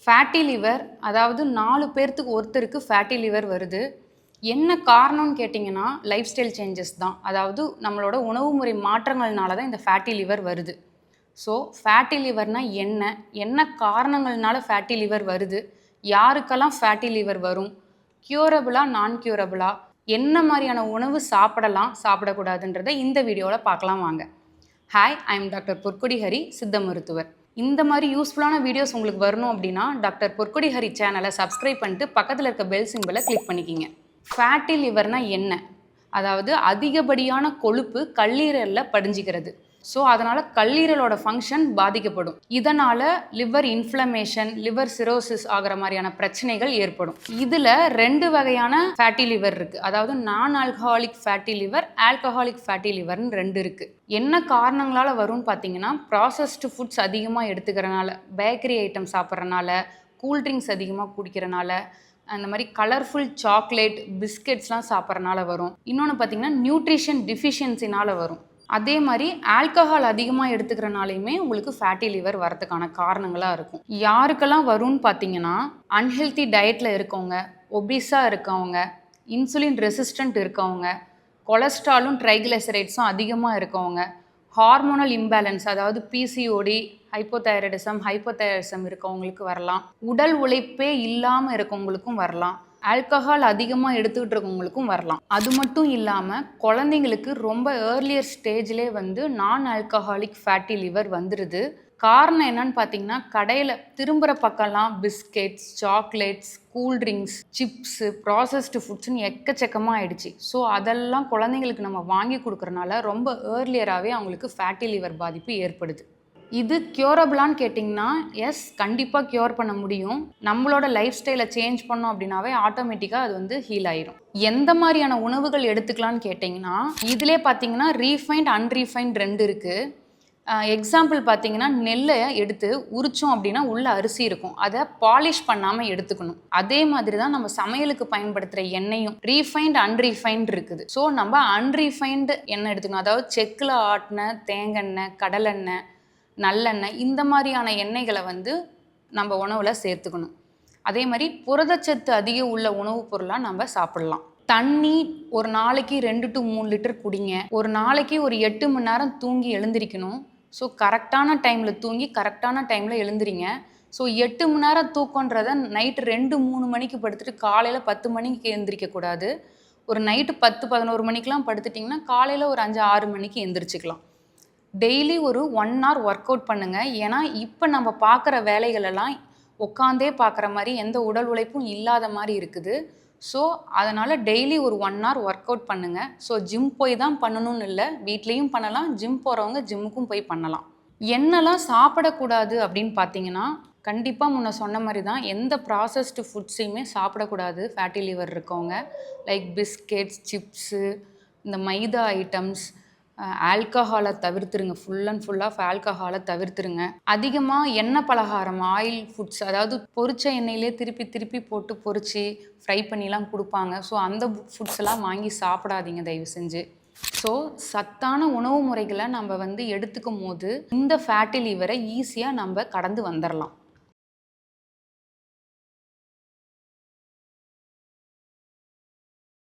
Fatty liver அதாவது 4 பேர்த்துக்கு ஒருத்தருக்கு ஃபேட்டி லிவர் வருது. என்ன காரணம்னு கேட்டிங்கன்னா லைஃப் ஸ்டைல் சேஞ்சஸ் தான். அதாவது நம்மளோட உணவு முறை மாற்றங்கள்னால தான் இந்த ஃபேட்டி லிவர் வருது. ஸோ ஃபேட்டி லிவர்னால் என்ன காரணங்கள்னால ஃபேட்டி லிவர் வருது, யாருக்கெல்லாம் ஃபேட்டி லிவர் வரும், க்யூரபிளா நான் க்யூரபிளா, என்ன மாதிரியான உணவு சாப்பிடலாம் சாப்பிடக்கூடாதுன்றதை இந்த வீடியோவில் பார்க்கலாம் வாங்க. ஹாய், ஐ எம் டாக்டர் பொற்கொடி ஹரி, சித்த மருத்துவர். இந்த மாதிரி யூஸ்ஃபுல்லான வீடியோஸ் உங்களுக்கு வரணும் அப்படின்னா டாக்டர் பொற்கொடி ஹரி சேனலை சப்ஸ்கிரைப் பண்ணிட்டு பக்கத்தில் இருக்க பெல் சிம்பிளை கிளிக் பண்ணிக்கிங்க. ஃபேட்டி லிவர்னால் என்ன? அதாவது அதிகப்படியான கொழுப்பு கல்லீரலில் படிஞ்சிக்கிறது. ஸோ அதனால் கல்லீரலோட ஃபங்க்ஷன் பாதிக்கப்படும். இதனால் லிவர் இன்ஃப்ளமேஷன், லிவர் சிரோசிஸ் ஆகிற மாதிரியான பிரச்சனைகள் ஏற்படும். இதில் 2 வகையான ஃபேட்டி லிவர் இருக்குது. அதாவது நான் alcoholic fatty liver, alcoholic fatty லிவர்னு 2 இருக்குது. என்ன காரணங்களால் வரும்னு பார்த்தீங்கன்னா ப்ராசஸ்டு ஃபுட்ஸ் அதிகமாக எடுத்துக்கிறனால, பேக்கரி ஐட்டம் சாப்பிட்றனால, கூல்ட்ரிங்க்ஸ் அதிகமாக குடிக்கிறனால, அந்த மாதிரி கலர்ஃபுல் சாக்லேட் பிஸ்கெட்ஸ்லாம் சாப்பிட்றனால வரும். இன்னொன்று பார்த்தீங்கன்னா நியூட்ரிஷன் டிஃபிஷியன்சினால் வரும். அதே மாதிரி ஆல்கஹால் அதிகமாக எடுத்துக்கிறனாலையுமே உங்களுக்கு ஃபேட்டி லிவர் வரதுக்கான காரணங்களாக இருக்கும். யாருக்கெல்லாம் வரும்னு பார்த்தீங்கன்னா அன்ஹெல்தி டயட்டில் இருக்கவங்க, ஒபிஸாக இருக்கவங்க, இன்சுலின் ரெசிஸ்டண்ட் இருக்கவங்க, கொலஸ்ட்ராலும் ட்ரைக்ளிசரைட்ஸும் அதிகமாக இருக்கவங்க, ஹார்மோனல் இம்பேலன்ஸ் அதாவது பிசிஓடி, ஹைப்போதைராய்டிசம் இருக்கவங்களுக்கு வரலாம், உடல் உழைப்பே இல்லாமல் இருக்கவங்களுக்கும் வரலாம், ஆல்கஹால் அதிகமாக எடுத்துக்கிட்டு இருக்கவங்களுக்கும் வரலாம். அது மட்டும் இல்லாமல் குழந்தைங்களுக்கு ரொம்ப ஏர்லியர் ஸ்டேஜ்லேயே வந்து நான் ஆல்கஹாலிக் ஃபேட்டி லிவர் வந்துடுது. காரணம் என்னன்னு பார்த்தீங்கன்னா கடையில் திரும்புகிற பக்கம்லாம் biscuits, chocolates, cool drinks, chips, processed ஃபுட்ஸ்னு எக்கச்சக்கமாக ஆயிடுச்சு. ஸோ அதெல்லாம் குழந்தைங்களுக்கு நம்ம வாங்கி கொடுக்குறனால ரொம்ப ஏர்லியராகவே அவங்களுக்கு ஃபேட்டி லிவர் பாதிப்பு ஏற்படுது. இது க்யூரபிளான்னு கேட்டிங்கன்னா எஸ், கண்டிப்பாக க்யூர் பண்ண முடியும். நம்மளோட லைஃப் ஸ்டைலை சேஞ்ச் பண்ணோம் அப்படின்னாவே ஆட்டோமேட்டிக்காக அது வந்து ஹீல் ஆயிரும். எந்த மாதிரியான உணவுகள் எடுத்துக்கலான்னு கேட்டிங்கன்னா இதிலே பார்த்தீங்கன்னா ரீஃபைண்ட், அன்ரீஃபைண்ட் 2 இருக்குது. எக்ஸாம்பிள் பார்த்தீங்கன்னா நெல்லை எடுத்து உரிச்சோம் அப்படின்னா உள்ள அரிசி இருக்கும், அதை பாலிஷ் பண்ணாமல் எடுத்துக்கணும். அதே மாதிரி தான் நம்ம சமையலுக்கு பயன்படுத்துகிற எண்ணெயும் ரீஃபைண்ட், அன்ரீஃபைண்ட் இருக்குது. ஸோ நம்ம அன்ரீஃபைண்டு எண்ணெய் எடுத்துக்கணும். அதாவது செக்கில் ஆட்டின தேங்காய், கடலெண்ணெய், நல்லெண்ணெய், இந்த மாதிரியான எண்ணெய்களை வந்து நம்ம உணவில் சேர்த்துக்கணும். அதே மாதிரி புரதச்சத்து அதிக உள்ள உணவுப் பொருளாக நம்ம சாப்பிட்லாம். தண்ணி ஒரு நாளைக்கு 2 to 3 லிட்டர் குடிங்க. ஒரு நாளைக்கு ஒரு 8 மணி நேரம் தூங்கி எழுந்திரிக்கணும். ஸோ கரெக்டான டைமில் தூங்கி கரெக்டான டைமில் எழுந்திரிங்க. ஸோ 8 மணி நேரம் தூக்கன்றதை நைட்டு 2-3 மணிக்கு படுத்துட்டு காலையில் 10 மணிக்கு எழுந்திரிக்கக்கூடாது. ஒரு நைட்டு 10-11 மணிக்கெலாம் படுத்துட்டிங்கன்னா காலையில் ஒரு 5-6 மணிக்கு எழுந்திரிச்சிக்கலாம். டெய்லி ஒரு 1 hour ஒர்க் அவுட் பண்ணுங்கள். ஏன்னா இப்போ நம்ம பார்க்குற வேலைகளெல்லாம் உட்காந்தே பார்க்குற மாதிரி எந்த உடல் உழைப்பும் இல்லாத மாதிரி இருக்குது. ஸோ அதனால் டெய்லி ஒரு 1 hour ஒர்க் அவுட் பண்ணுங்கள். ஸோ ஜிம் போய் தான் பண்ணணும்னு இல்லை, வீட்லேயும் பண்ணலாம். ஜிம் போகிறவங்க ஜிம்முக்கும் போய் பண்ணலாம். என்னெல்லாம் சாப்பிடக்கூடாது அப்படின்னு பார்த்தீங்கன்னா கண்டிப்பாக முன்ன சொன்ன மாதிரி தான் எந்த ப்ராசஸ்டு ஃபுட்ஸையுமே சாப்பிடக்கூடாது ஃபேட்டி லிவர் இருக்கவங்க. லைக் பிஸ்கெட்ஸ், சிப்ஸு, இந்த மைதா ஐட்டம்ஸ், ஆல்கஹாலை தவிர்த்துருங்க. ஃபுல் அண்ட் ஃபுல்லாக ஆல்கஹாலை தவிர்த்துருங்க. அதிகமாக எண்ணெய் பலகாரம், ஆயில் ஃபுட்ஸ், அதாவது பொரிச்ச எண்ணெயிலே திருப்பி திருப்பி போட்டு பொரிச்சு ஃப்ரை பண்ணிலாம் கொடுப்பாங்க. ஸோ அந்த ஃபுட்ஸ் எல்லாம் வாங்கி சாப்பிடாதீங்க தயவு செஞ்சு. ஸோ சத்தான உணவு முறைகளை நம்ம வந்து எடுத்துக்கும் போது இந்த ஃபேட்டி லிவரை ஈஸியாக நம்ம கடந்து வந்துடலாம்.